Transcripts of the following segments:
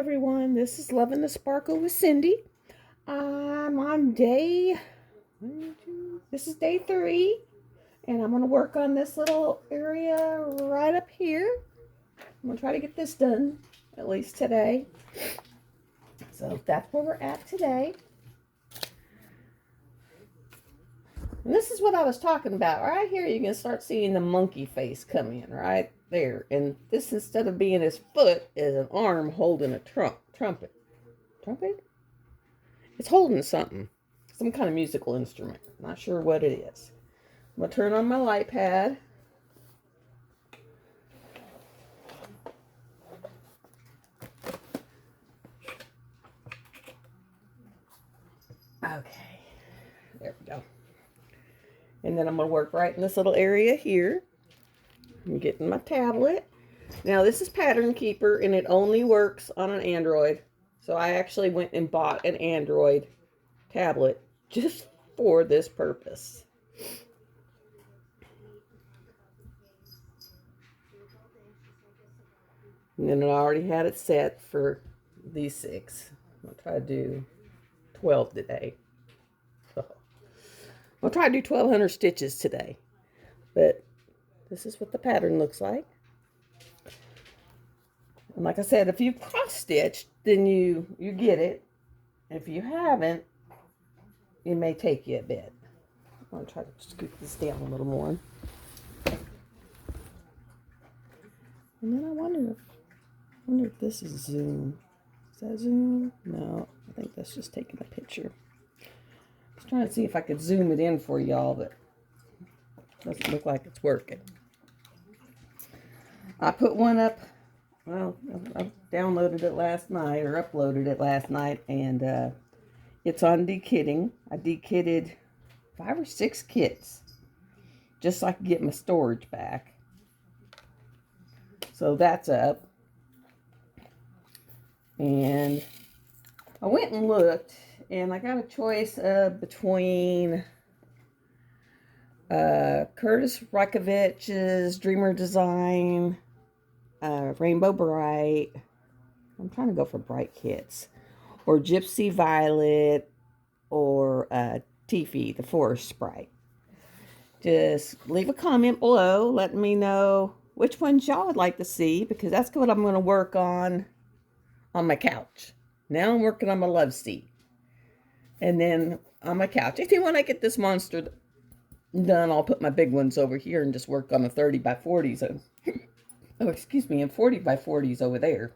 everyone. This is Loving the Sparkle with Cindy. I'm on this is day 3, and I'm going to work on this little area right up here. I'm going to try to get this done, at least today. So that's where we're at today. And this is what I was talking about. Right here, you can start seeing the monkey face come in right there. And this, instead of being his foot, is an arm holding a trumpet. Trumpet? It's holding something. Some kind of musical instrument. Not sure what it is. I'm going to turn on my light pad. Okay. There we go. And then I'm going to work right in this little area here. I'm getting my tablet. Now this is Pattern Keeper, and it only works on an Android. So I actually went and bought an Android tablet just for this purpose. And then I already had it set for these 6. I'll try to do 12 today. I'll try to do 1,200 stitches today. But this is what the pattern looks like. And like I said, if you've cross-stitched, then you get it. If you haven't, it may take you a bit. I'm going to try to scoot this down a little more. And then I wonder if this is zoom. Is that zoom? No, I think that's just taking a picture. I was trying to see if I could zoom it in for y'all, but it doesn't look like it's working. I put one up. Well, I downloaded it last night, or uploaded it last night, and it's on dekitting. I dekitted 5 or 6 kits, just so I could get my storage back. So that's up. And I went and looked, and I got a choice between Curtis Rakovich's Dreamer Design, Rainbow Bright. I'm trying to go for bright kits. Or Gypsy Violet, or Tiffy, the Forest Sprite. Just leave a comment below letting me know which ones y'all would like to see, because that's what I'm going to work on my couch. Now I'm working on my love seat. And then on my couch. I think when I get this monster done, I'll put my big ones over here and just work on the 30 by 40s. Oh, excuse me, and 40 by 40s over there.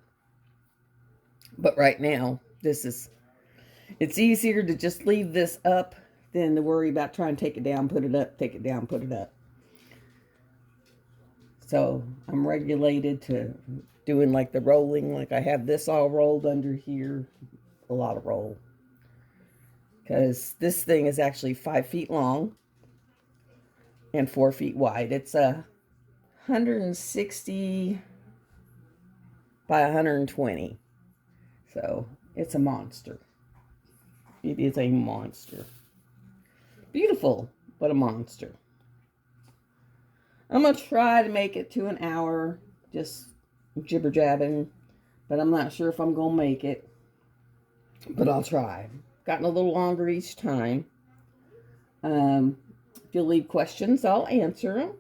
But right now, it's easier to just leave this up than to worry about trying to take it down, put it up, take it down, put it up. So I'm regulated to doing like the rolling, like I have this all rolled under here, a lot of roll. Because this thing is actually 5 feet long and 4 feet wide. It's 160 by 120. So it's a monster. It is a monster. Beautiful, but a monster. I'm going to try to make it to an hour, just jibber jabbing, but I'm not sure if I'm going to make it. But I'll try. Gotten a little longer each time. If you'll leave questions, I'll answer them.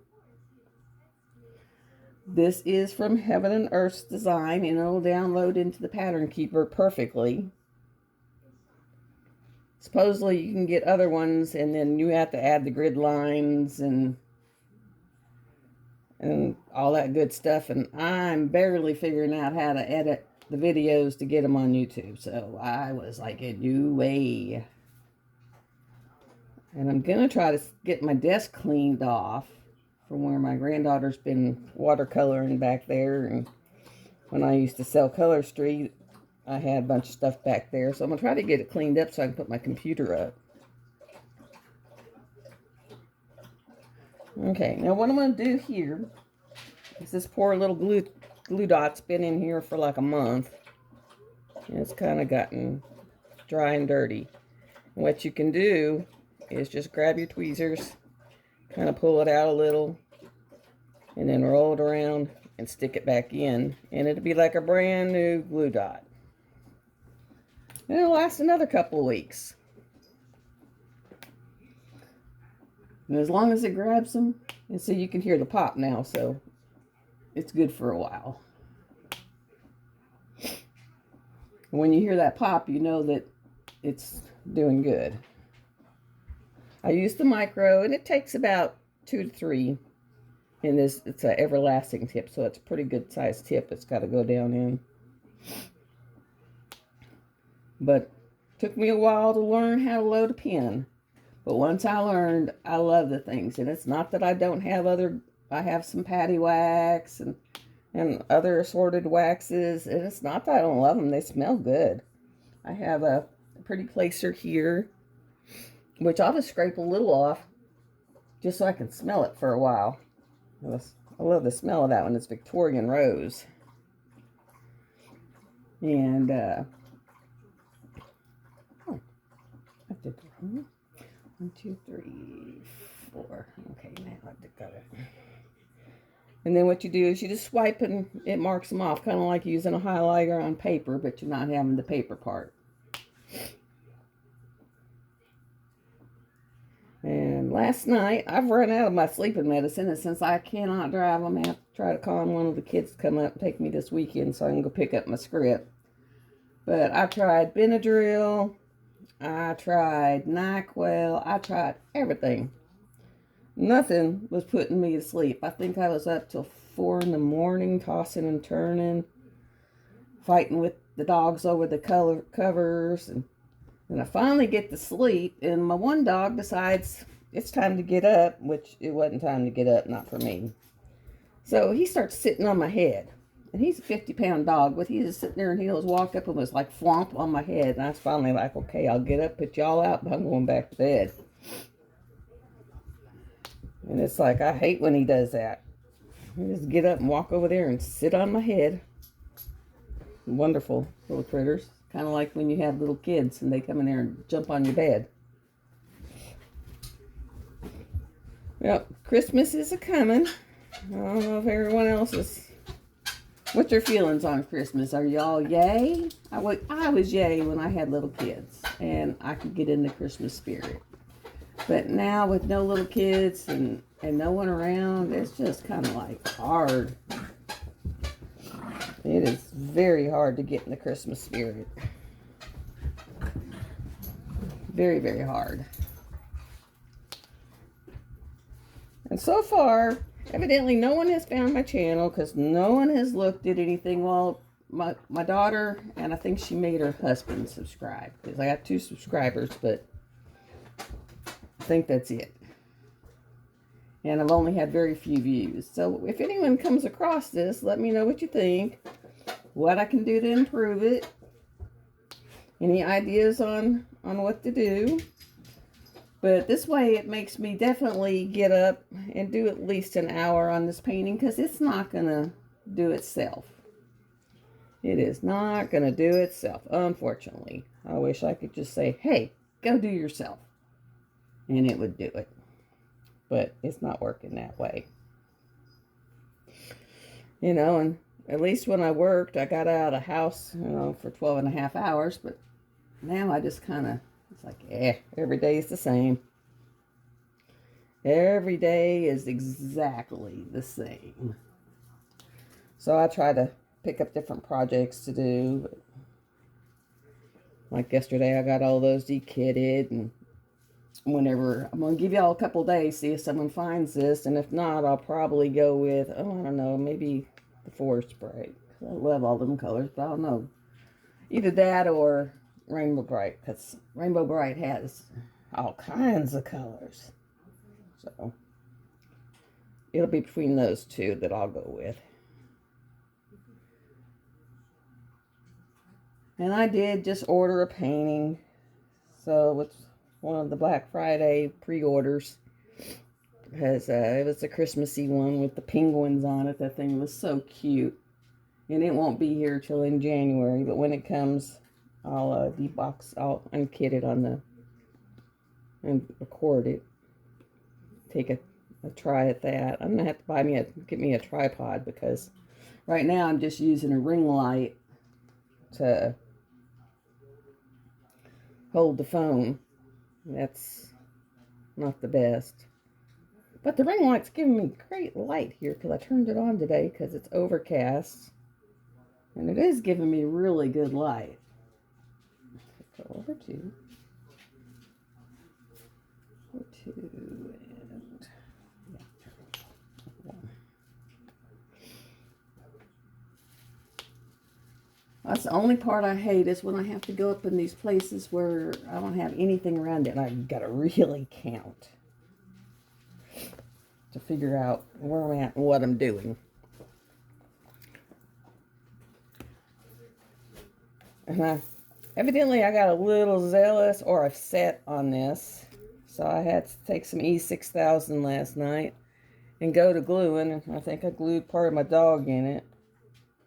This is from Heaven and Earth's Design, and it'll download into the Pattern Keeper perfectly. Supposedly you can get other ones, and then you have to add the grid lines and all that good stuff. And I'm barely figuring out how to edit the videos to get them on YouTube. So I was like, a new way. And I'm going to try to get my desk cleaned off from where my granddaughter's been watercoloring back there. And when I used to sell Color Street, I had a bunch of stuff back there. So I'm going to try to get it cleaned up so I can put my computer up. Okay, now what I'm going to do here is this poor little glue dot's been in here for like a month. And it's kind of gotten dry and dirty. And what you can do is just grab your tweezers, kind of pull it out a little, and then roll it around and stick it back in. And it'll be like a brand new glue dot. And it'll last another couple of weeks. And as long as it grabs them, and so you can hear the pop now, so it's good for a while. When you hear that pop, you know that it's doing good. I use the micro, and it takes about 2 to 3. And this, it's an everlasting tip, so it's a pretty good sized tip. It's got to go down in. But it took me a while to learn how to load a pen. But once I learned, I love the things. And it's not that I don't have I have some patty wax and other assorted waxes. And it's not that I don't love them. They smell good. I have a pretty placer here, which I'll just scrape a little off just so I can smell it for a while. I love the smell of that one. It's Victorian Rose. And, I did 1, 2, 3, 4. Okay, now I've got it. And then what you do is you just swipe and it marks them off, kind of like using a highlighter on paper, but you're not having the paper part. And last night, I've run out of my sleeping medicine, and since I cannot drive, I'm going to have to try to call one of the kids to come up and take me this weekend so I can go pick up my script. But I tried Benadryl, I tried NyQuil, I tried everything. Nothing was putting me to sleep. I think I was up till 4 in the morning, tossing and turning, fighting with the dogs over the covers, and I finally get to sleep, and my one dog decides it's time to get up, which it wasn't time to get up, not for me. So he starts sitting on my head. And he's a 50-pound dog, but he's just sitting there, and he was walked up and was like flomp on my head. And I was finally like, okay, I'll get up, put y'all out, but I'm going back to bed. And it's like, I hate when he does that. He just get up and walk over there and sit on my head. Wonderful little critters. Kind of like when you have little kids and they come in there and jump on your bed. Well, Christmas is a-coming. I don't know if everyone else is. What's your feelings on Christmas? Are y'all yay? I was yay when I had little kids and I could get in the Christmas spirit. But now with no little kids and no one around, it's just kind of like hard. It is very hard to get in the Christmas spirit. Very, very hard. And so far, evidently no one has found my channel because no one has looked at anything. Well, my daughter, and I think she made her husband subscribe. Because I got 2 subscribers, but I think that's it. And I've only had very few views. So if anyone comes across this, let me know what you think. What I can do to improve it. Any ideas on what to do. But this way it makes me definitely get up and do at least an hour on this painting. Because it's not going to do itself. It is not going to do itself, unfortunately. I wish I could just say, hey, go do yourself. And it would do it. But it's not working that way. You know, and at least when I worked, I got out of the house, you know, for 12.5 hours. But now I just kind of, it's like, every day is the same. Every day is exactly the same. So I try to pick up different projects to do. But like yesterday, I got all those dekitted, and whenever, I'm going to give y'all a couple days, see if someone finds this, and if not, I'll probably go with, I don't know, maybe the Forest Bright. I love all them colors, but I don't know. Either that or Rainbow Bright, because Rainbow Bright has all kinds of colors. So, it'll be between those 2 that I'll go with. And I did just order a painting. So, it's one of the Black Friday pre-orders. Because it was a Christmassy one with the penguins on it. That thing was so cute. And it won't be here till in January. But when it comes, I'll debox, I'll unkit it on and record it. Take a try at that. I'm going to have to get me a tripod. Because right now I'm just using a ring light to hold the phone. That's not the best. But the ring light's giving me great light here because I turned it on today because it's overcast. And it is giving me really good light. Go over to and yeah. That's the only part I hate is when I have to go up in these places where I don't have anything around it and I've got to really count to figure out where I'm at and what I'm doing. And evidently I got a little zealous or upset on this. So I had to take some E6000 last night and go to gluing. And I think I glued part of my dog in it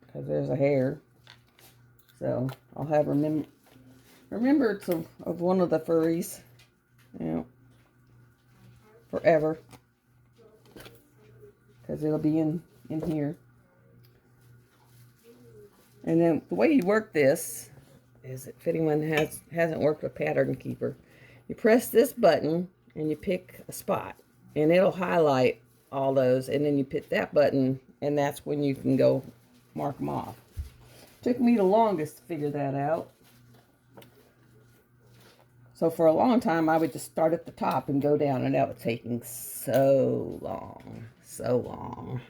because there's a hair. So I'll have remembrance of one of the furries, you know, forever. Because it'll be in here. And then the way you work this is, if anyone hasn't worked with Pattern Keeper, you press this button and you pick a spot. And it'll highlight all those. And then you pick that button and that's when you can go mark them off. Took me the longest to figure that out. So for a long time, I would just start at the top and go down, and that was taking so long, so long.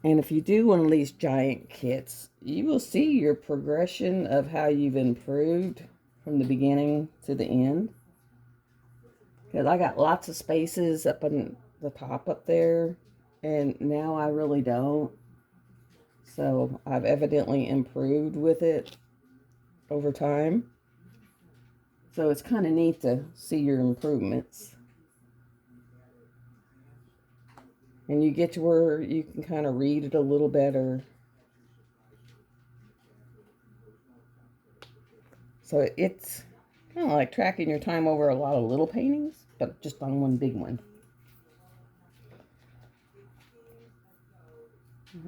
And if you do one of these giant kits, you will see your progression of how you've improved from the beginning to the end. Because I got lots of spaces up on the top up there, and now I really don't. So I've evidently improved with it over time. So it's kind of neat to see your improvements. And you get to where you can kind of read it a little better. So it's kind of like tracking your time over a lot of little paintings, but just on one big one.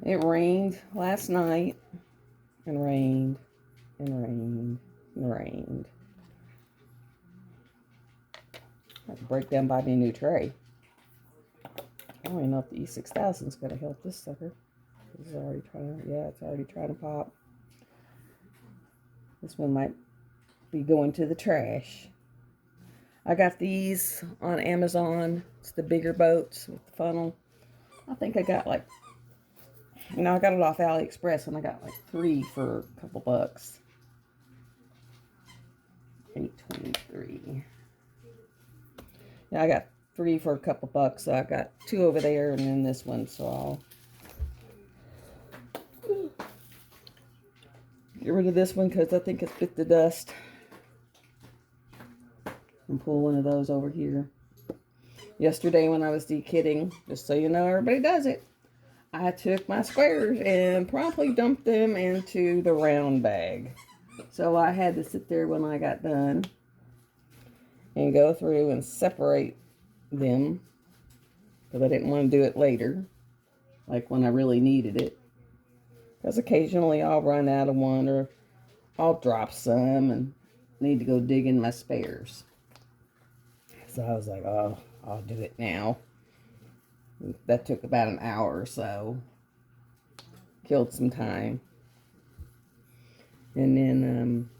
It rained last night, and rained, and rained, and rained. I have to break down buy me a new tray. I don't even know if the E6000 is going to help this sucker. This is already trying to, yeah, it's already trying to pop. This one might be going to the trash. I got these on Amazon. It's the bigger boats with the funnel. I think I got like, you know, I got it off AliExpress and I got like 3 for a couple bucks. $8.23. Yeah, I got 3 for a couple bucks, so I got 2 over there and then this one, so I'll get rid of this one because I think it's bit the dust. And pull one of those over here. Yesterday when I was de-kitting, just so you know, everybody does it, I took my squares and promptly dumped them into the round bag. So I had to sit there when I got done and go through and separate them because I didn't want to do it later, like when I really needed it. Because occasionally I'll run out of one or I'll drop some and need to go dig in my spares. So I was like, oh, I'll do it now. That took about an hour or so. Killed some time. And then,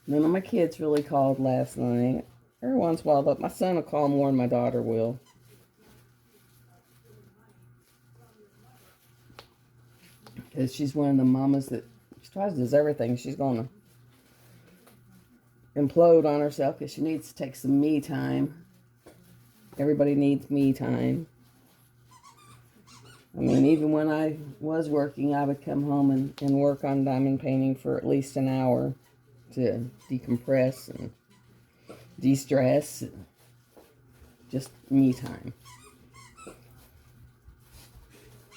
none of my kids really called last night. Every once in a while, but my son will call more than my daughter will. Because she's one of the mamas that she tries to do everything. She's going to implode on herself because she needs to take some me time. Everybody needs me time. I mean, even when I was working, I would come home and work on diamond painting for at least an hour to decompress and de-stress. And just me time.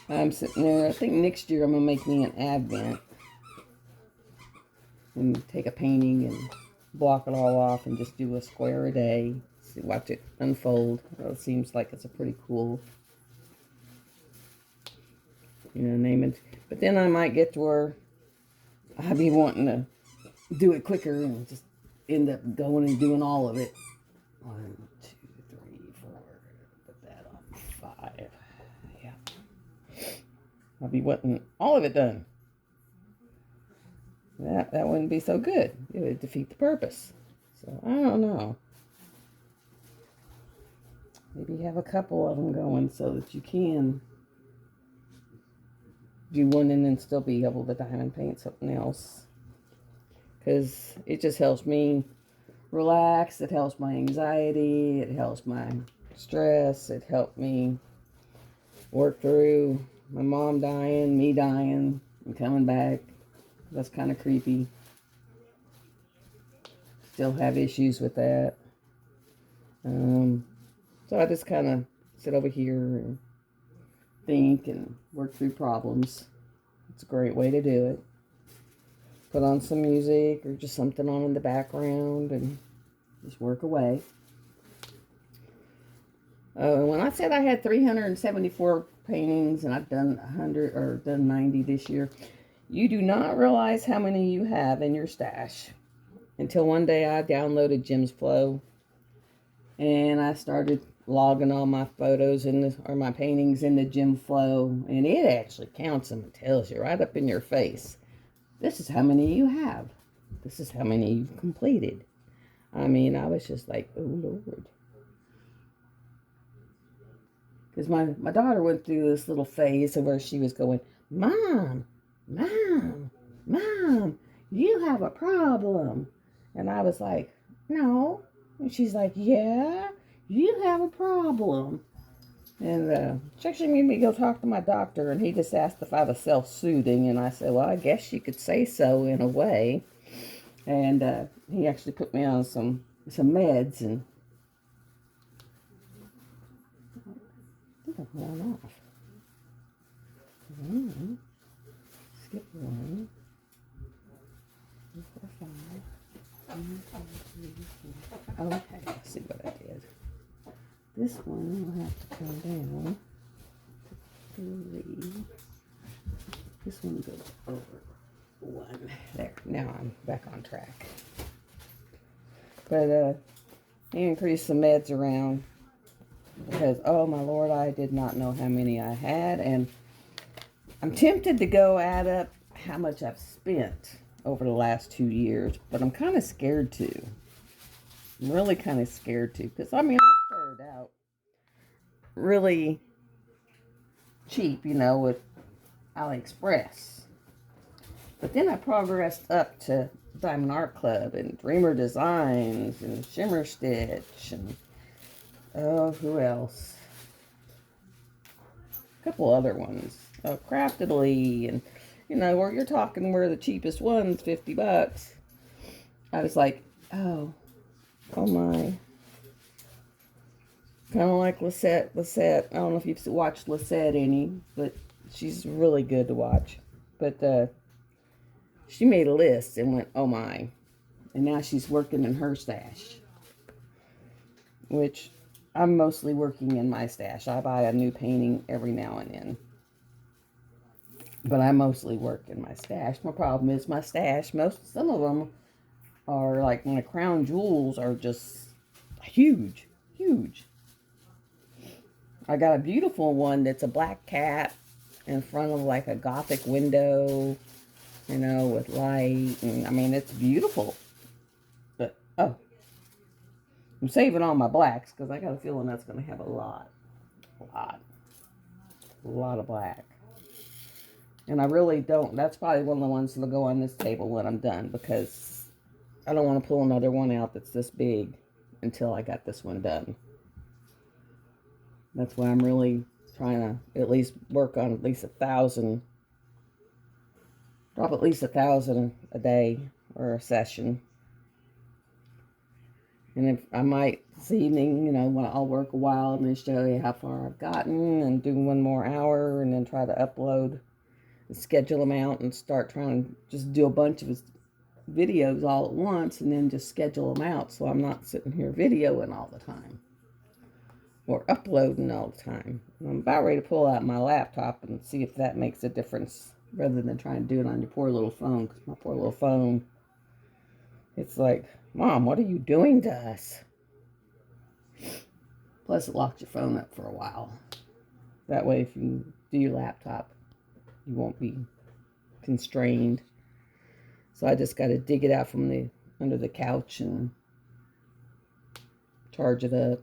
I'm sitting there. I think next year I'm going to make me an advent. And take a painting and block it all off and just do a square a day. See, watch it unfold. Well, it seems like it's a pretty cool you know, naming. But then I might get to where I'd be wanting to do it quicker and just end up going and doing all of it. 1, 2, 3, 4. Put that on 5. Yeah. I'll be wanting all of it done. That wouldn't be so good. It would defeat the purpose. So I don't know. Maybe have a couple of them going so that you can do one and then still be able to diamond paint something else. Because it just helps me relax. It helps my anxiety. It helps my stress. It helped me work through my mom dying, me dying, and coming back. That's kind of creepy. Still have issues with that. So I just kind of sit over here and think and work through problems. It's a great way to do it. Put on some music or just something on in the background and just work away. When I said I had 374 paintings and I've done 100 or done 90 this year, you do not realize how many you have in your stash. Until one day I downloaded Jim's Flow and I started logging all my photos or my paintings into Jim Flow, and it actually counts them and tells you right up in your face. This is how many you have. This is how many you've completed. I mean, I was just like, oh, Lord. Because my daughter went through this little phase of where she was going, Mom, Mom, Mom, you have a problem. And I was like, no. And she's like, yeah, you have a problem. And she actually made me go talk to my doctor, and he just asked if I was self-soothing, and I said, well, I guess you could say so in a way. And he actually put me on some meds, and I think I've worn off. Skip 1. 2, 4, 5. 1, 2, 3, 4. Okay, let's see what I did. This one will have to come down. 3. This one goes over 1. There. Now I'm back on track. But he increased some meds around because, oh my Lord, I did not know how many I had, and I'm tempted to go add up how much I've spent over the last 2 years, but I'm kind of scared to. I'm really kind of scared to, because I mean, I started out really cheap, you know, with AliExpress. But then I progressed up to Diamond Art Club and Dreamer Designs and Shimmer Stitch and, oh, who else? A couple other ones. Craftedly, and, you know, where you're talking where the cheapest one's $50. I was like, oh my. Kind of like Lisette. I don't know if you've watched Lisette any, but she's really good to watch. But she made a list and went, oh my. And now she's working in her stash. Which I'm mostly working in my stash. I buy a new painting every now and then. But I mostly work in my stash. My problem is my stash, some of them are like my crown jewels are just huge. I got a beautiful one that's a black cat in front of like a gothic window, you know, with light. And I mean, it's beautiful. But, oh, I'm saving all my blacks because I got a feeling that's going to have a lot of black. And I really don't. That's probably one of the ones that'll go on this table when I'm done, because I don't want to pull another one out that's this big until I got this one done. That's why I'm really trying to at least work on at least 1,000. Drop at least 1,000 a day or a session. And if I might this evening, you know, I'll work a while and then show you how far I've gotten and do one more hour and then try to upload and schedule them out and start trying to just do a bunch of videos all at once and then just schedule them out so I'm not sitting here videoing all the time. or uploading all the time. I'm about ready to pull out my laptop and see if that makes a difference rather than trying to do it on your poor little phone. Because my poor little phone, it's like, Mom, what are you doing to us? Plus, it locks your phone up for a while. That way, if you do your laptop, you won't be constrained. So I just got to dig it out from the under the couch and charge it up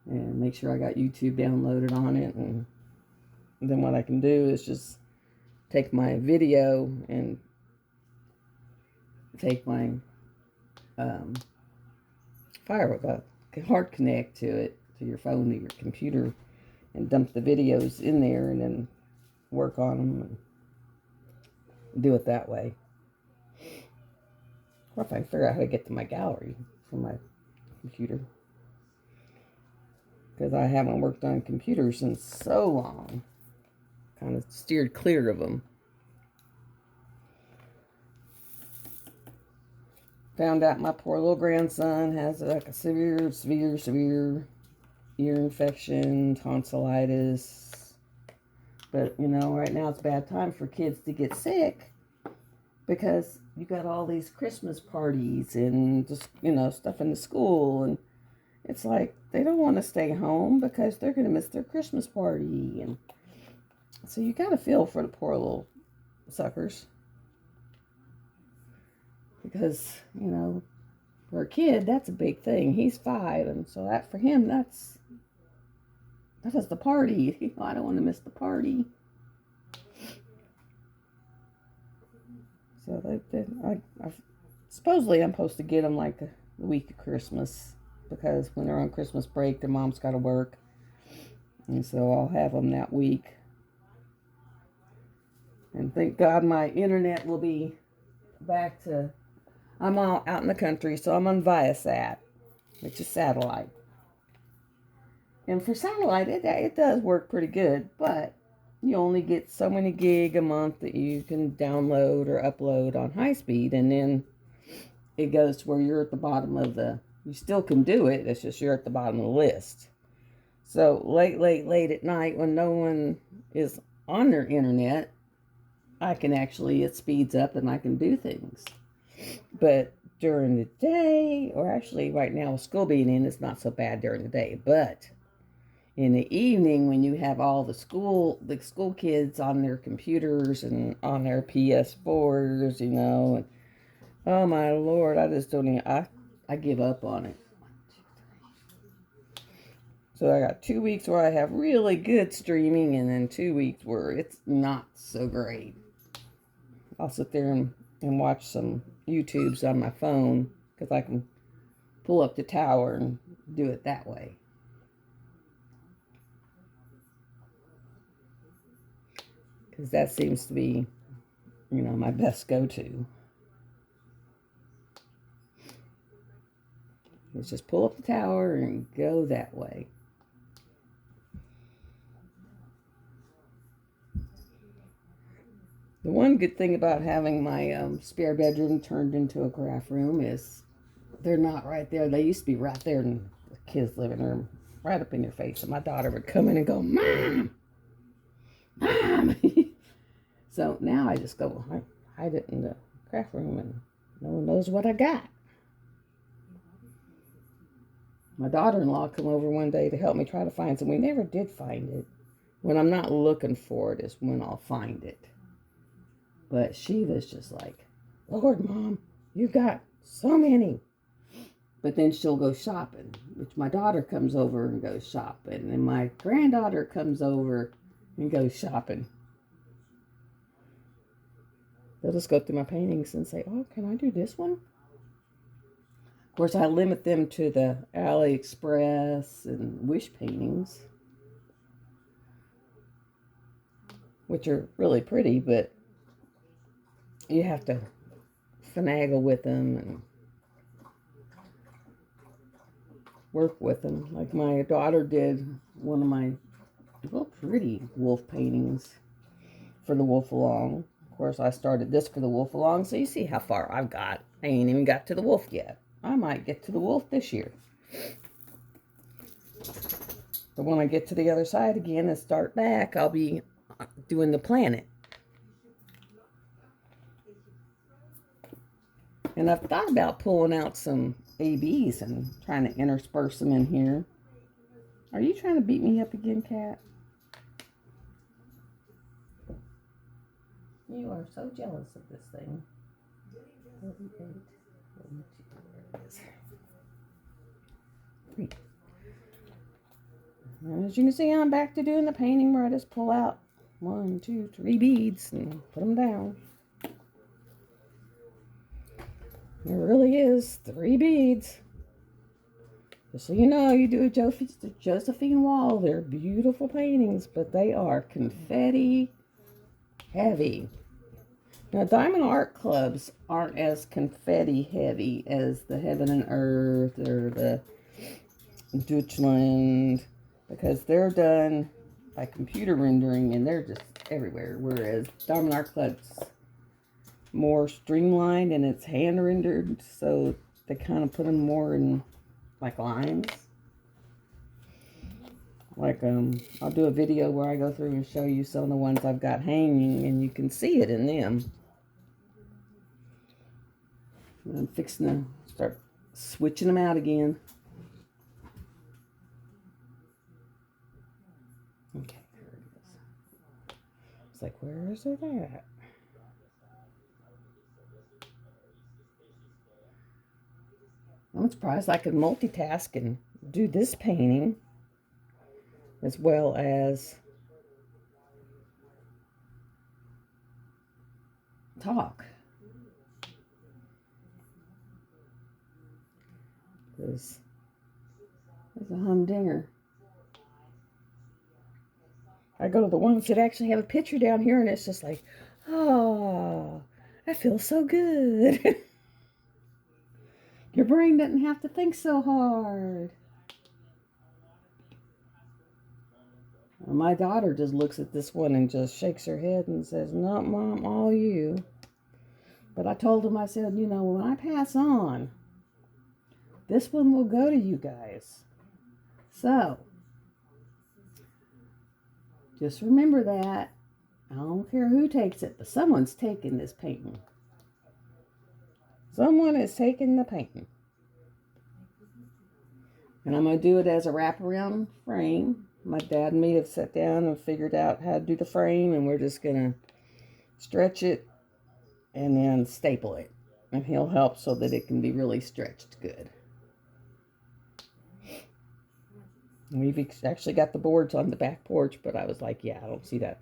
and make sure I got YouTube downloaded on it. And then what I can do is just take my video and take my hard connect to it, to your phone, to your computer, and dump the videos in there and then work on them and do it that way. Or if I figure out how to get to my gallery from my computer. Because I haven't worked on computers in so long. Kind of steered clear of them. Found out my poor little grandson has like a severe ear infection, tonsillitis. But, you know, right now it's a bad time for kids to get sick because you got all these Christmas parties and just, you know, stuff in the school. And it's like they don't want to stay home because they're going to miss their Christmas party. And so you got to feel for the poor little suckers. Because, you know, for a kid, that's a big thing. He's 5, and so that for him, that is the party. I don't want to miss the party. So supposedly I'm supposed to get them like the week of Christmas, because when they're on Christmas break, their mom's got to work, and so I'll have them that week. And thank God my internet will be back to. I'm all out in the country, so I'm on Viasat, which is satellite. And for satellite, it does work pretty good, but you only get so many gig a month that you can download or upload on high speed, and then it goes to where you're at the bottom of you still can do it, it's just you're at the bottom of the list. So late at night when no one is on their internet, it speeds up and I can do things. But during the day, or actually right now with school being in, it's not so bad during the day. But in the evening, when you have all the school kids on their computers and on their PS4s, you know, and oh my Lord, I just don't even, I give up on it. So I got 2 weeks where I have really good streaming, and then 2 weeks where it's not so great. I'll sit there and watch some YouTubes on my phone because I can pull up the tower and do it that way. Because that seems to be, you know, my best go-to. It's just pull up the tower and go that way. The one good thing about having my spare bedroom turned into a craft room is they're not right there. They used to be right there in the kids' living room, right up in your face. And my daughter would come in and go, Mom! Mom! So now I just go hide it in the craft room and no one knows what I got. My daughter-in-law came over one day to help me try to find some. We never did find it. When I'm not looking for it is when I'll find it. But she was just like, Lord, Mom, you got so many. But then she'll go shopping, which my daughter comes over and goes shopping. And my granddaughter comes over and goes shopping. They'll just go through my paintings and say, oh, can I do this one? Of course, I limit them to the AliExpress and Wish paintings, which are really pretty, but you have to finagle with them and work with them. Like my daughter did one of my real pretty wolf paintings for the Wolf Along. Of course, I started this for the Wolf Along, so you see how far I've got. I ain't even got to the wolf yet. I might get to the wolf this year. But when I get to the other side again and start back, I'll be doing the planet. And I've thought about pulling out some ABs and trying to intersperse them in here. Are you trying to beat me up again, Cat? You are so jealous of this thing. 38, 42, there it is. 3. And as you can see, I'm back to doing the painting where I just pull out 1, 2, 3 beads and put them down. It really is 3 beads. Just so you know, you do a Josephine Wall. They're beautiful paintings, but they are confetti heavy. Now, Diamond Art Clubs aren't as confetti heavy as the Heaven and Earth or the Deutschland, because they're done by computer rendering and they're just everywhere. Whereas Diamond Art Club's more streamlined and it's hand rendered, so they kind of put them more in like lines. Like, I'll do a video where I go through and show you some of the ones I've got hanging, and you can see it in them. I'm fixing to start switching them out again. Okay, there it is. It's like, where is it at? I'm surprised I could multitask and do this painting as well as talk. There's a humdinger. I go to the ones that actually have a picture down here, and it's just like, oh, I feel so good. Your brain doesn't have to think so hard. My daughter just looks at this one and just shakes her head and says, no, Mom, all you. But I told him, I said, you know, when I pass on, this one will go to you guys. So, just remember that. I don't care who takes it, but someone's taking this painting. Someone is taking the painting. And I'm going to do it as a wraparound frame. My dad and me have sat down and figured out how to do the frame, and we're just going to stretch it and then staple it. And he'll help so that it can be really stretched good. We've actually got the boards on the back porch, but I was like, yeah, I don't see that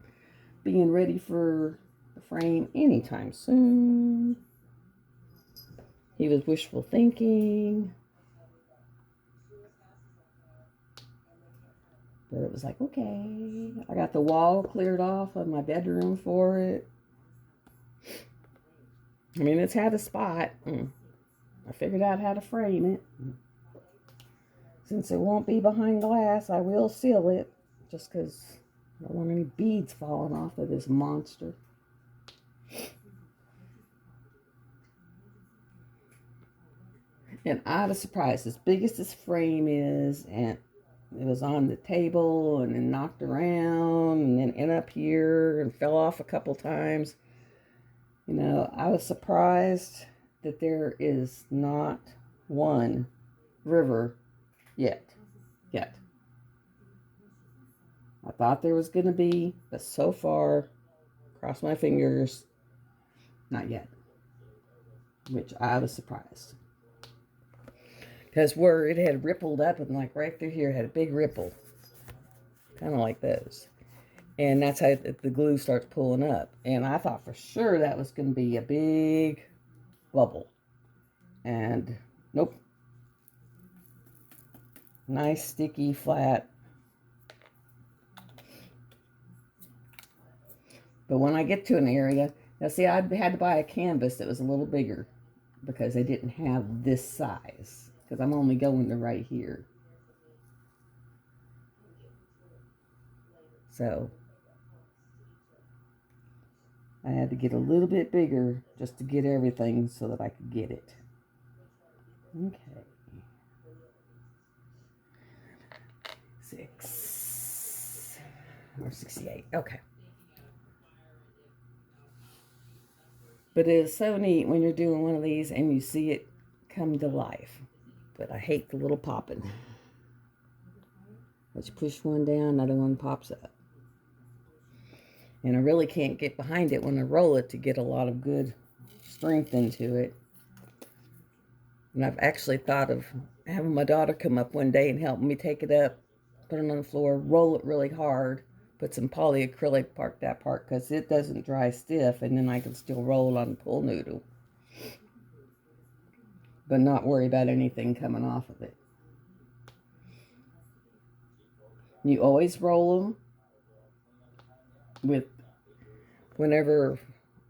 being ready for the frame anytime soon. He was wishful thinking. But it was like, okay. I got the wall cleared off of my bedroom for it. I mean, it's had a spot. I figured out how to frame it. Since it won't be behind glass, I will seal it. Just because I don't want any beads falling off of this monster. And I was surprised. As big as this frame is, and it was on the table and then knocked around and then in up here and fell off a couple times. You know, I was surprised that there is not one river yet. I thought there was going to be, but so far, cross my fingers, not yet. Which I was surprised. Because where it had rippled up and like right through here had a big ripple. Kind of like those. And that's how the glue starts pulling up. And I thought for sure that was going to be a big bubble. And nope. Nice, sticky, flat. But when I get to an area, now see, I had to buy a canvas that was a little bigger because they didn't have this size. Because I'm only going to right here. So I had to get a little bit bigger just to get everything so that I could get it. Okay. 6. or 68. Okay. But it is so neat when you're doing one of these and you see it come to life. But I hate the little popping. Let's push one down, another one pops up. And I really can't get behind it when I roll it to get a lot of good strength into it. And I've actually thought of having my daughter come up one day and help me take it up, put it on the floor, roll it really hard, put some polyacrylic, park that part because it doesn't dry stiff, and then I can still roll on the pool noodle. But not worry about anything coming off of it. You always roll them with, whenever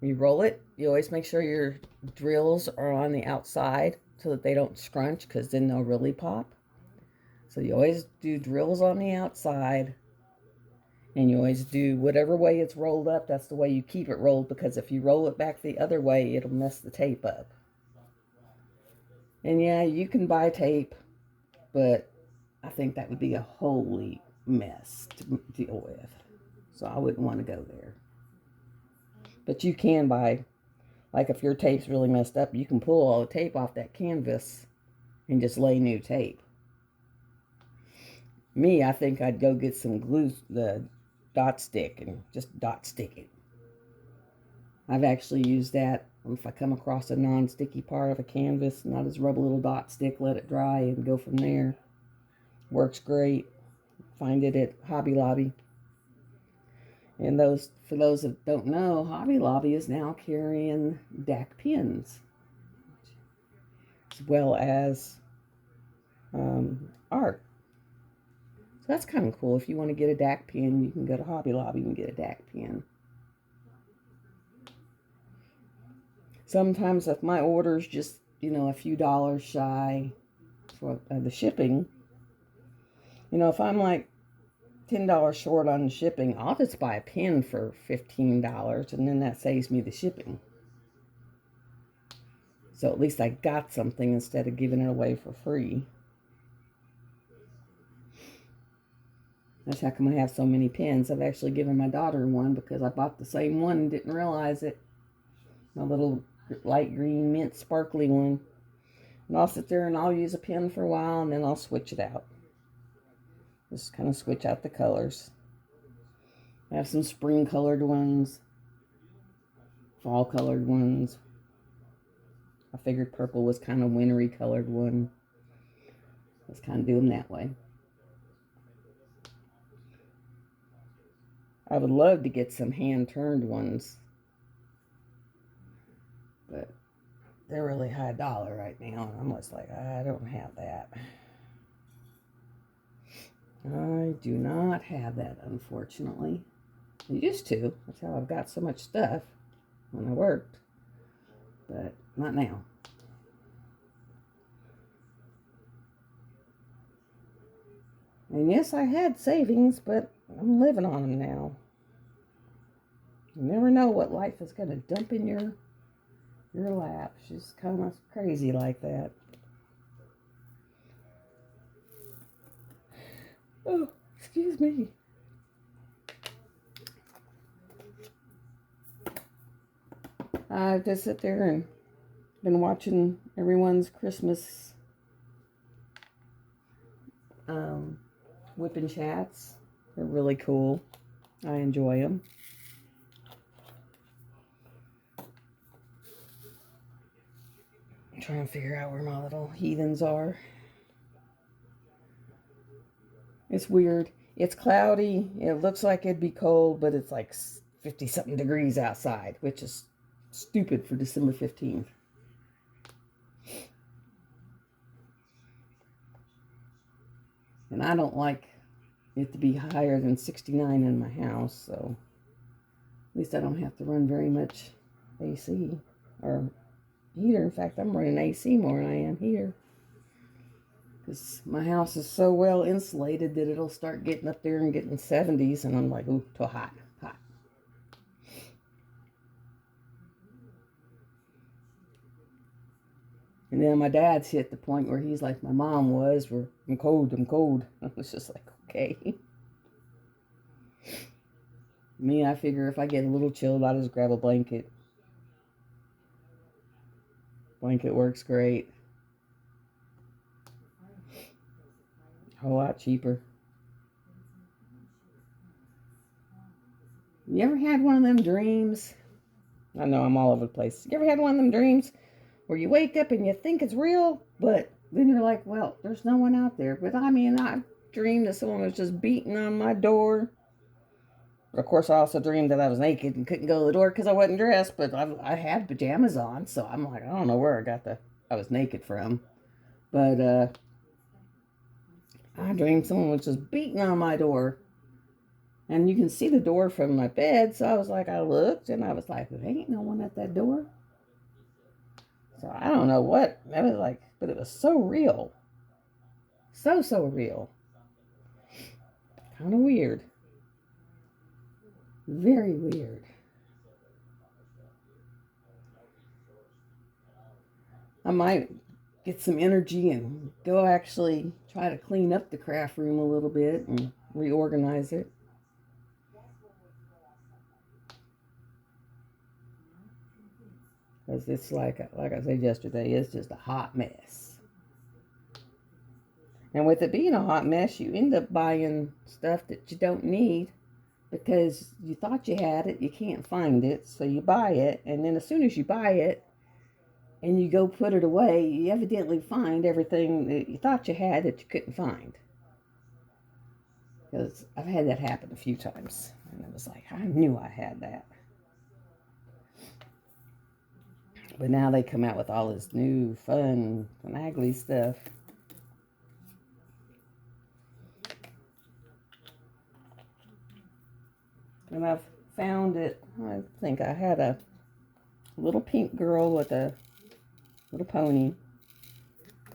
you roll it, you always make sure your drills are on the outside so that they don't scrunch, because then they'll really pop. So you always do drills on the outside, and you always do whatever way it's rolled up, that's the way you keep it rolled, because if you roll it back the other way, it'll mess the tape up. And yeah, you can buy tape, but I think that would be a holy mess to deal with. So I wouldn't want to go there. But you can buy, like if your tape's really messed up, you can pull all the tape off that canvas and just lay new tape. Me, I think I'd go get some glue, the dot stick, and just dot stick it. I've actually used that if I come across a non-sticky part of a canvas, and I'll just rub a little dot stick, let it dry, and go from there. Works great. Find it at Hobby Lobby. And for those that don't know, Hobby Lobby is now carrying DAC pins, as well as art. So that's kind of cool. If you want to get a DAC pin, you can go to Hobby Lobby and get a DAC pin. Sometimes if my order's just, a few dollars shy for the shipping, if I'm like $10 short on the shipping, I'll just buy a pin for $15, and then that saves me the shipping. So at least I got something instead of giving it away for free. That's how come I have so many pins. I've actually given my daughter one because I bought the same one and didn't realize it. My little light green mint sparkly one. And I'll sit there and I'll use a pin for a while, and then I'll switch it out. Just kind of switch out the colors. I have some spring colored ones, fall colored ones. I figured purple was kind of wintry colored one. Let's kind of do them that way. I would love to get some hand-turned ones, but they're really high dollar right now, and I'm just like, I don't have that. I do not have that, unfortunately. I used to. That's how I've got so much stuff when I worked, but not now. And yes, I had savings, but I'm living on them now. You never know what life is going to dump in your lap. She's kind of crazy like that. Oh, excuse me. I've just sit there and been watching everyone's Christmas whipping chats. They're really cool. I enjoy them. I'm trying to figure out where my little heathens are. It's weird. It's cloudy. It looks like it'd be cold, but it's like 50-something degrees outside, which is stupid for December 15th. And I don't like it to be higher than 69 in my house, so at least I don't have to run very much AC or heater. In fact, I'm running AC more than I am heater, because my house is so well insulated that it'll start getting up there and getting 70s, and I'm like, ooh, too hot. And then my dad's hit the point where he's like my mom was, where I'm cold. I was just like, okay. Me, I figure if I get a little chilled, I'll just grab a blanket. Blanket works great. A whole lot cheaper. You ever had one of them dreams? I know I'm all over the place. You ever had one of them dreams where you wake up and you think it's real, but then you're like, well, there's no one out there. But I mean, I dreamed that someone was just beating on my door. Of course, I also dreamed that I was naked and couldn't go to the door because I wasn't dressed, but I had pajamas on, so I'm like, I don't know where I was naked from. But I dreamed someone was just beating on my door. And you can see the door from my bed, so I was like, I looked and I was like, there ain't no one at that door. So I don't know what, that was like, but it was so real. So real. Kind of weird. Very weird. I might get some energy and go actually try to clean up the craft room a little bit and reorganize it. Because it's like I said yesterday, it's just a hot mess. And with it being a hot mess, you end up buying stuff that you don't need because you thought you had it, you can't find it, so you buy it, and then as soon as you buy it and you go put it away, you evidently find everything that you thought you had that you couldn't find. Because I've had that happen a few times, and I was like, I knew I had that. But now they come out with all this new, fun, finagly stuff. And I've found it, I think I had a little pink girl with a little pony.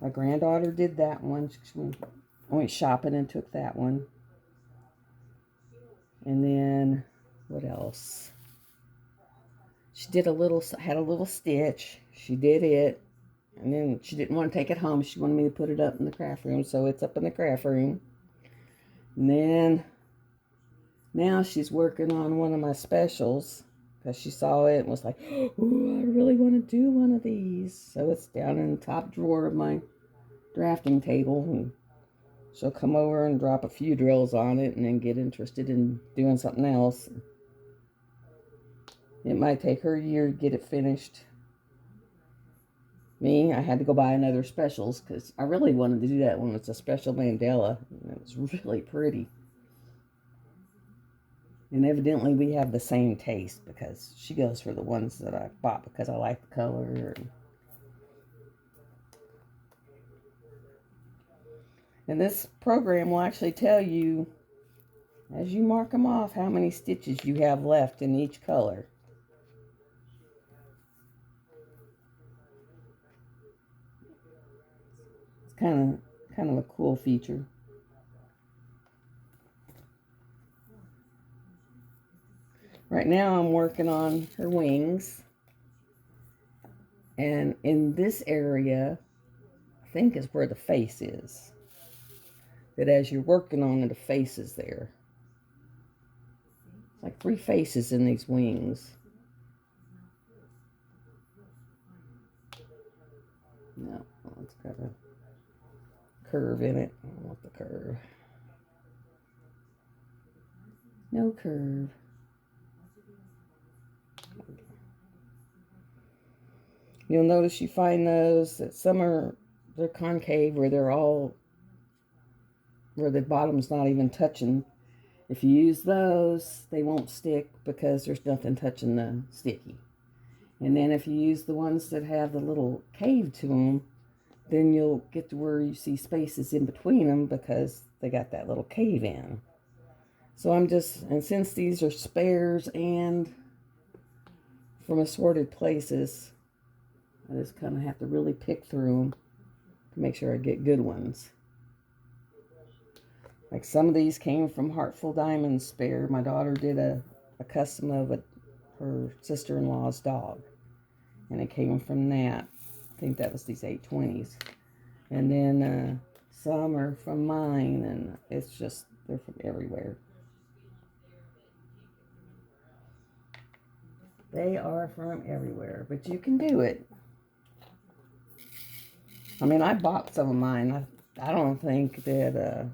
My granddaughter did that one. She went shopping and took that one. And then, what else? She had a little stitch. She did it. And then she didn't want to take it home. She wanted me to put it up in the craft room. So it's up in the craft room. And then, now she's working on one of my specials. Because she saw it and was like, oh, I really want to do one of these. So it's down in the top drawer of my drafting table. And she'll come over and drop a few drills on it and then get interested in doing something else. It might take her a year to get it finished. Me, I had to go buy another specials because I really wanted to do that one. It's a special mandala. And it was really pretty. And evidently we have the same taste because she goes for the ones that I bought because I like the color. And this program will actually tell you, as you mark them off, how many stitches you have left in each color. It's kind of a cool feature. Right now I'm working on her wings. And in this area, I think is where the face is. That as you're working on it, the face is there. It's like 3 faces in these wings. No, it's got a curve in it. I want the curve. No curve. You'll notice you find those that they're concave where where the bottom's not even touching. If you use those, they won't stick because there's nothing touching the sticky. And then if you use the ones that have the little cave to them, then you'll get to where you see spaces in between them because they got that little cave in. So and since these are spares and from assorted places, I just kind of have to really pick through them to make sure I get good ones. Like some of these came from Heartful Diamonds spare. My daughter did a custom of her sister-in-law's dog. And it came from that. I think that was these 820s. And then some are from mine. And it's just, they're from everywhere. They are from everywhere, but you can do it. I mean, I bought some of mine. I don't think that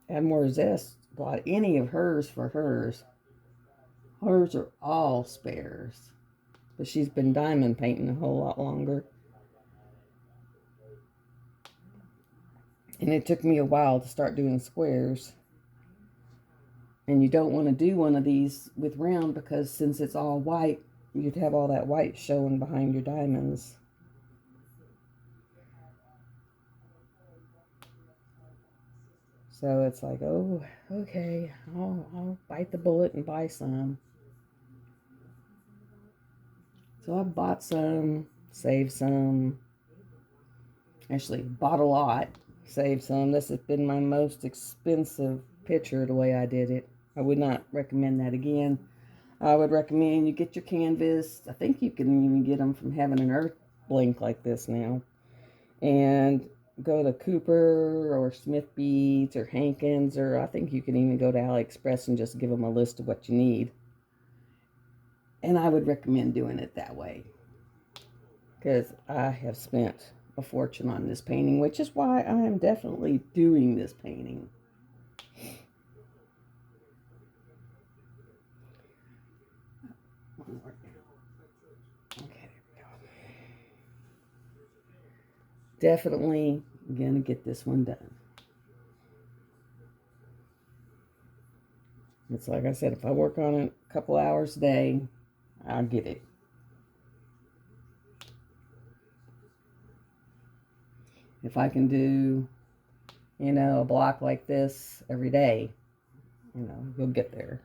Admore Zest bought any of hers for hers. Hers are all spares. But she's been diamond painting a whole lot longer. And it took me a while to start doing squares. And you don't want to do one of these with round because since it's all white, you'd have all that white showing behind your diamonds. So it's like, oh, okay, I'll bite the bullet and buy some. So I bought some, saved some. Actually, bought a lot, saved some. This has been my most expensive picture the way I did it. I would not recommend that again. I would recommend you get your canvas. I think you can even get them from Heaven and Earth Blink like this now. And go to Cooper or Smith Beads or Hankins, or I think you can even go to AliExpress and just give them a list of what you need. And I would recommend doing it that way because I have spent a fortune on this painting, which is why I am definitely doing this painting. Okay, there we go. Definitely gonna get this one done. It's like I said, if I work on it a couple hours a day, I'll get it. If I can do, a block like this every day, you'll get there.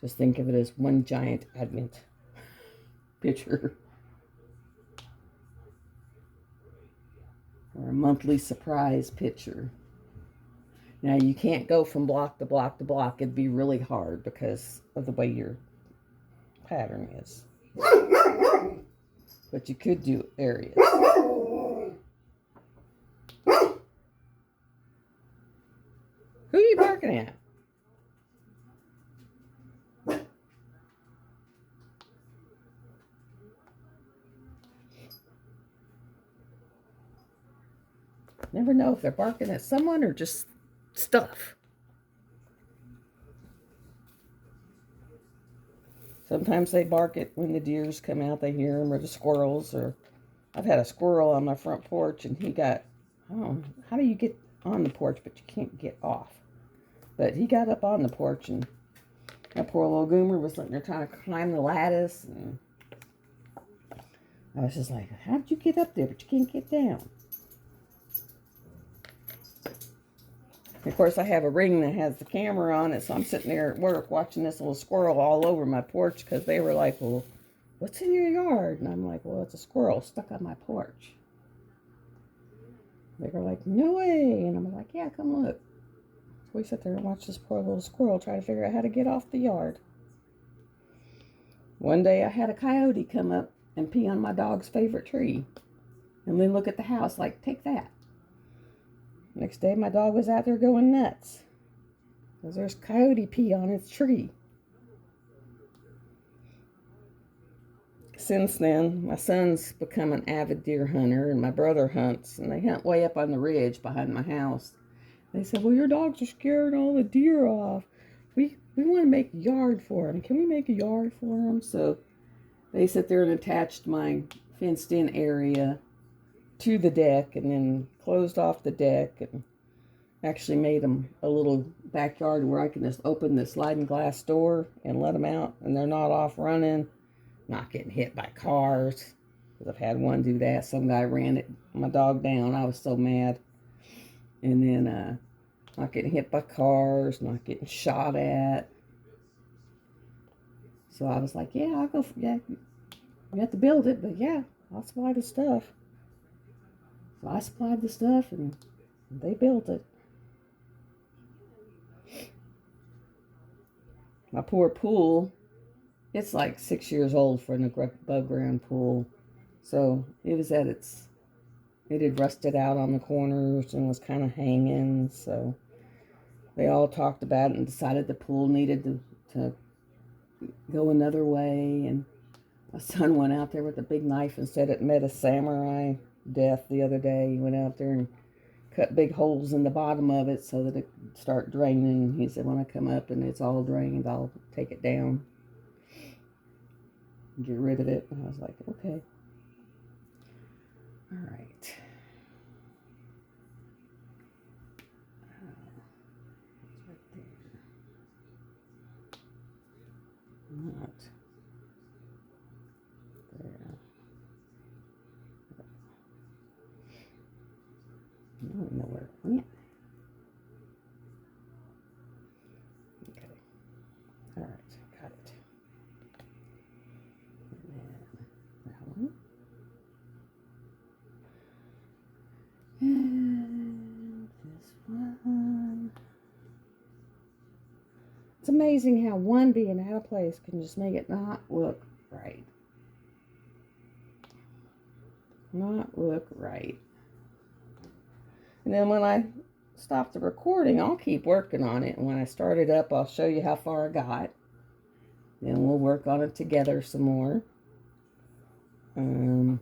Just think of it as one giant Advent picture. Or a monthly surprise picture. Now, you can't go from block to block to block. It'd be really hard because of the way your pattern is. But you could do areas. Who are you barking at? Never know if they're barking at someone or just stuff. Sometimes they bark at when the deers come out, they hear them, or the squirrels. Or I've had a squirrel on my front porch, and he got, how do you get on the porch, but you can't get off? But he got up on the porch, and that poor little goomer was sitting there trying to climb the lattice, and I was just like, how did you get up there, but you can't get down? Of course, I have a ring that has the camera on it, so I'm sitting there at work watching this little squirrel all over my porch because they were like, well, what's in your yard? And I'm like, well, it's a squirrel stuck on my porch. They were like, no way. And I'm like, yeah, come look. So we sit there and watch this poor little squirrel try to figure out how to get off the yard. One day I had a coyote come up and pee on my dog's favorite tree. And then look at the house like, take that. Next day, my dog was out there going nuts because there's coyote pee on its tree. Since then, my son's become an avid deer hunter, and my brother hunts, and they hunt way up on the ridge behind my house. They said, well, your dogs are scaring all the deer off. We want to make a yard for them. Can we make a yard for them? So they sit there and attached my fenced-in area to the deck and then closed off the deck and actually made them a little backyard where I can just open the sliding glass door and let them out and they're not off running, not getting hit by cars, because I've had one do that. Some guy ran my dog down. I was so mad. And then not getting hit by cars, not getting shot at. So I was like, yeah, I'll go yeah, you have to build it, but yeah, I'll supply the stuff. So I supplied the stuff and they built it. My poor pool, it's like 6 years old for an above ground pool. So it was it had rusted out on the corners and was kind of hanging. So they all talked about it and decided the pool needed to to go another way. And my son went out there with a big knife and said it met a samurai death the other day. He went out there and cut big holes in the bottom of it so that it would start draining. He said, when I come up and it's all drained, I'll take it down and get rid of it. And I was like, okay. All right. Not there. I don't know where it went. Okay. All right. Got it. And then that one. And this one. It's amazing how one being out of place can just make it not look right. Not look right. And then when I stop the recording, I'll keep working on it. And when I start it up, I'll show you how far I got. Then we'll work on it together some more. I don't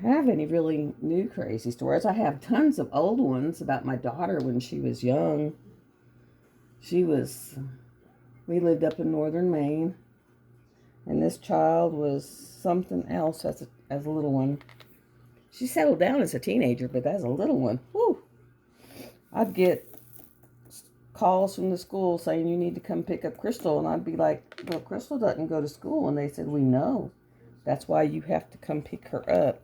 have any really new crazy stories. I have tons of old ones about my daughter when she was young. We lived up in northern Maine, and this child was something else as a little one. She settled down as a teenager, but as a little one, whew, I'd get calls from the school saying, you need to come pick up Crystal, and I'd be like, well, Crystal doesn't go to school, and they said, we know. That's why you have to come pick her up.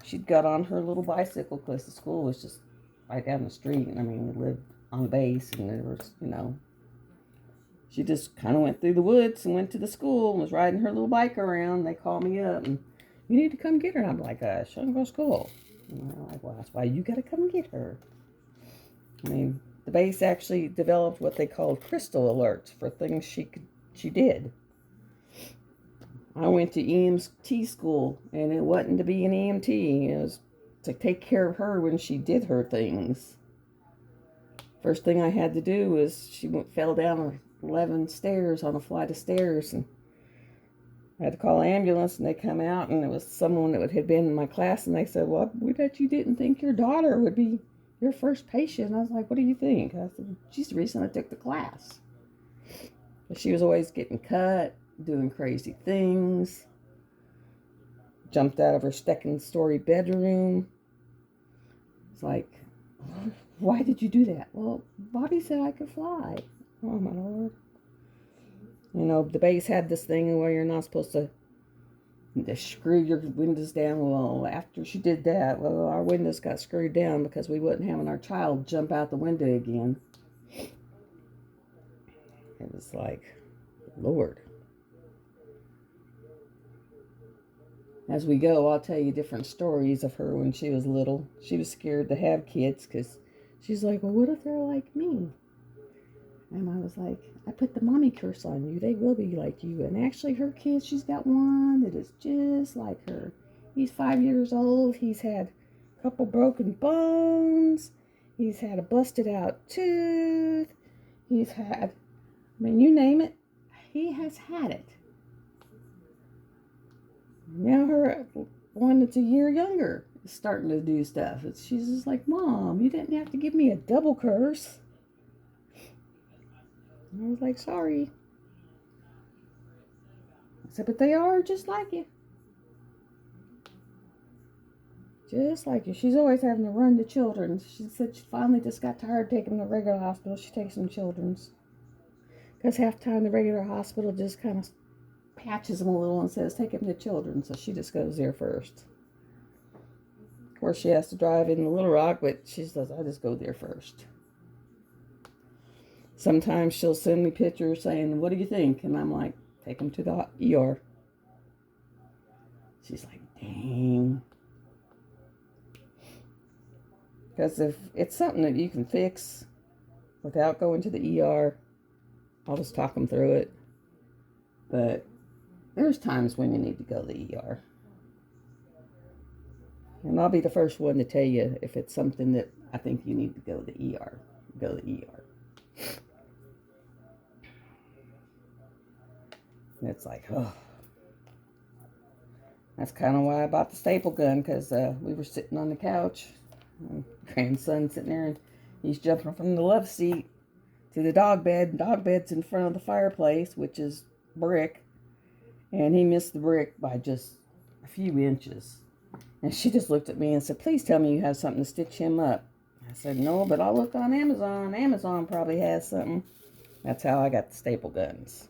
She'd got on her little bicycle because the school was just right down the street. I mean, we lived on a base, and there was, she just kind of went through the woods and went to the school and was riding her little bike around. They called me up and, you need to come get her. And I'm like, she doesn't go to school. And they're like, well, that's why you got to come get her. I mean, the base actually developed what they called crystal alerts for things she did. I went to EMT school, and it wasn't to be an EMT. It was to take care of her when she did her things. First thing I had to do was she fell down 11 stairs on a flight of stairs, and I had to call an ambulance, and they come out, and it was someone that had been in my class, and they said, well, we bet you didn't think your daughter would be your first patient. And I was like, what do you think? I said, she's the reason I took the class. But she was always getting cut, doing crazy things, jumped out of her second-story bedroom. It's like, why did you do that? Well, Bobby said I could fly. Oh, my Lord. The base had this thing where you're not supposed to screw your windows down. Well, after she did that, our windows got screwed down because we wasn't having our child jump out the window again. It was like, Lord. As we go, I'll tell you different stories of her when she was little. She was scared to have kids because she's like, well, what if they're like me? And I was like, I put the mommy curse on you. They will be like you. And actually, her kids, she's got one that is just like her. He's 5 years old. He's had a couple broken bones. He's had a busted out tooth. He's had, you name it, he has had it. Now her one that's a year younger is starting to do stuff. She's just like, Mom, you didn't have to give me a double curse. And I was like, sorry. I said, but they are just like you. Just like you. She's always having to run to children's. She said she finally just got tired of taking them to the regular hospital. She takes them to children's. Because half the time the regular hospital just kind of patches them a little and says, take them to children's. So she just goes there first. Of course, she has to drive in Little Rock, but she says, I just go there first. Sometimes she'll send me pictures saying, what do you think? And I'm like, take them to the ER. She's like, dang. Because if it's something that you can fix without going to the ER, I'll just talk them through it. But there's times when you need to go to the ER. And I'll be the first one to tell you if it's something that I think you need to go to the ER. Go to the ER. And it's like, oh. That's kind of why I bought the staple gun, because we were sitting on the couch. My grandson sitting there, and he's jumping from the love seat to the dog bed. Dog bed's in front of the fireplace, which is brick. And he missed the brick by just a few inches. And she just looked at me and said, please tell me you have something to stitch him up. I said, no, but I'll look on Amazon. Amazon probably has something. That's how I got the staple guns.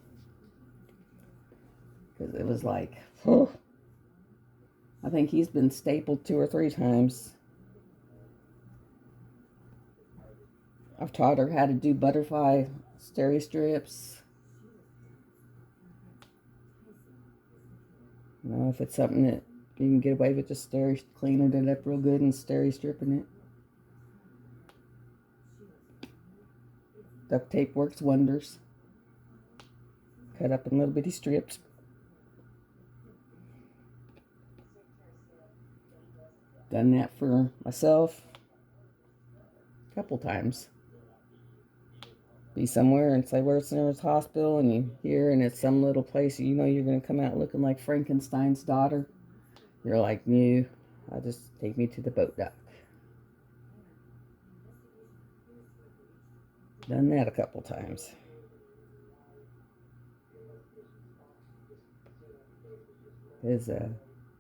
Because it was like, oh. I think he's been stapled 2 or 3 times. I've taught her how to do butterfly steri strips. You know, if it's something that you can get away with, just cleaning it up real good and steri stripping it. Duct tape works wonders. Cut up in little bitty strips. Done that for myself a couple times. Be somewhere and say, where's the nearest hospital? And you hear, and it's some little place, you know you're going to come out looking like Frankenstein's daughter. You're like, no, I'll just take me to the boat dock. Done that a couple times.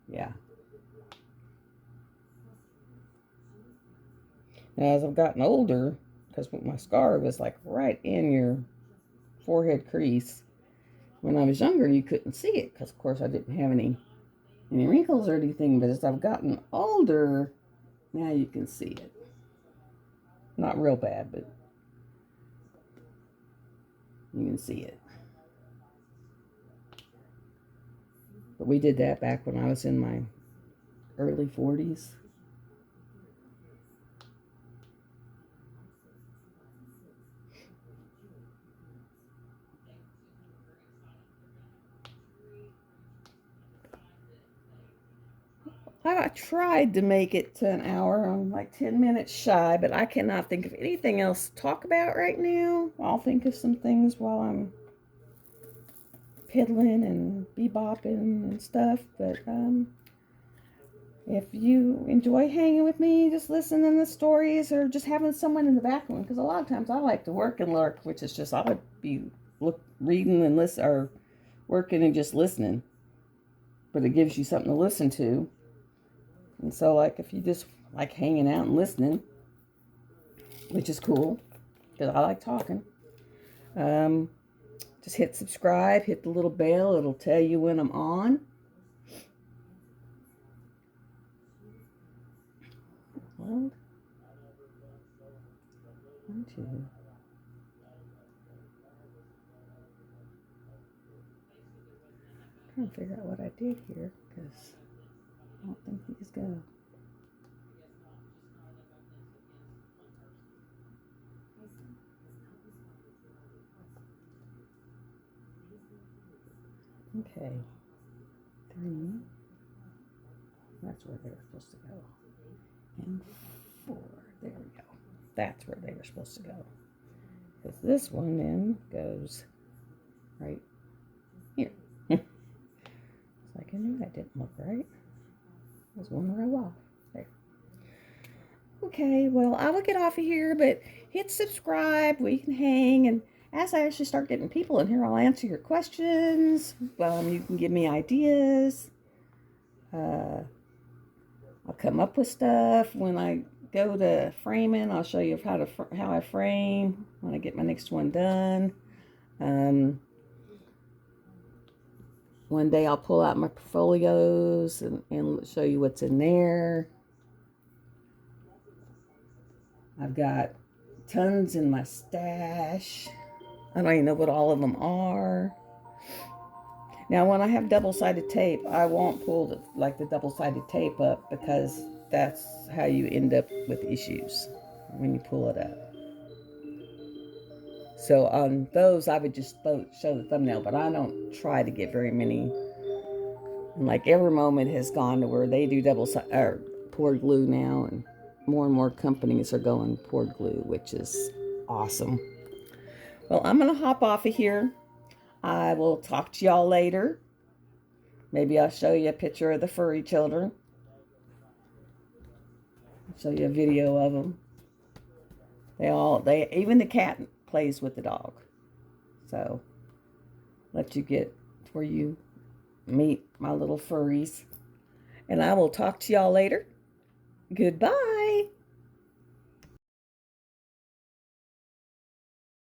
Yeah. Now, as I've gotten older, because my scar was like right in your forehead crease. When I was younger, you couldn't see it because, of course, I didn't have any wrinkles or anything. But as I've gotten older, now you can see it. Not real bad, but you can see it. But we did that back when I was in my early 40s. I tried to make it to an hour. I'm like 10 minutes shy, but I cannot think of anything else to talk about right now. I'll think of some things while I'm piddling and bebopping and stuff. But if you enjoy hanging with me, just listening to stories or just having someone in the background, because a lot of times I like to work and lurk, which is just I would be reading and listen, or working and just listening. But it gives you something to listen to. And so, like, if you just like hanging out and listening, which is cool, because I like talking, just hit subscribe, hit the little bell. It'll tell you when I'm on. Well, 1, 2. I'm trying to figure out what I did here, because I don't think these go. Okay. 3. That's where they were supposed to go. And 4. There we go. That's where they were supposed to go. Because this one then goes right here. It's like I knew that didn't look right. There's one row off. There. Okay, well, I will get off of here, but hit subscribe. We can hang, and as I actually start getting people in here, I'll answer your questions. You can give me ideas. I'll come up with stuff. When I go to framing, I'll show you how I frame when I get my next one done. One day I'll pull out my portfolios and show you what's in there. I've got tons in my stash. I don't even know what all of them are. Now, when I have double-sided tape, I won't pull the double-sided tape up, because that's how you end up with issues when you pull it up. So on those, I would just show the thumbnail, but I don't try to get very many. And like every moment has gone to where they do poured glue now, and more companies are going poured glue, which is awesome. Well, I'm going to hop off of here. I will talk to y'all later. Maybe I'll show you a picture of the furry children. Show you a video of them. Even the cat plays with the dog. So, let you get to where you meet my little furries. And I will talk to y'all later. Goodbye.